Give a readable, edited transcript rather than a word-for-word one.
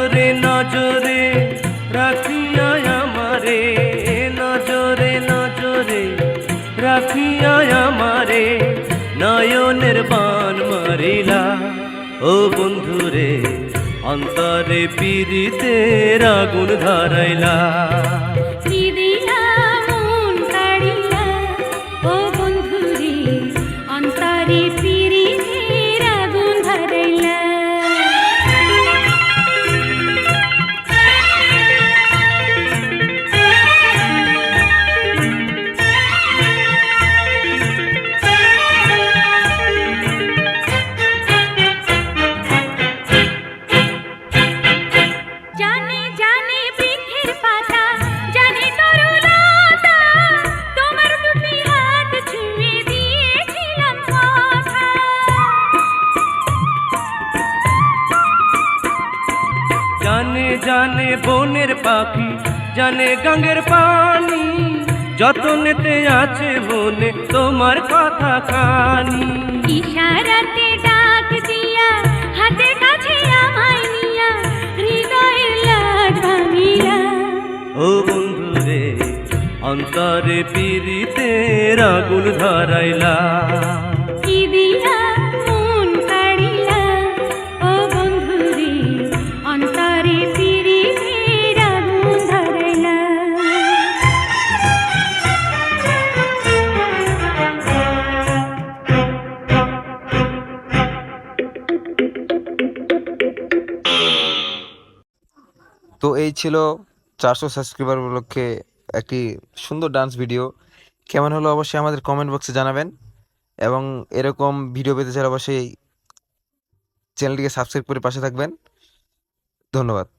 নজরে নজরে রাখিয়া আমারে, নজরে নজরে রাখিয়া আমারে, নয়নের বান মারিলা। ও বন্ধুরে অন্তরে পীড়িতের আগুন ধরাইলা। জানে জানে বনের পাখি, জানে গঙ্গের পানি, যতনেতে আছে মনে তোমার কথা খানি। ইশারাতে ডাক দিয়া হাতের কাছে আমায় নিয়া, হৃদয়ের লাজ ভাঙিয়া। ও বন্ধুরে অন্তরে পীড়িতের আগুন ধরাইলা। তো এই ছিল 400 সাবস্ক্রাইবার উপলক্ষে একটি সুন্দর ডান্স ভিডিও। কেমন হলো অবশ্যই আমাদের কমেন্ট বক্সে জানাবেন, এবং এরকম ভিডিও পেতে চাইলে অবশ্যই চ্যানেলটিকে সাবস্ক্রাইব করে পাশে থাকবেন। ধন্যবাদ।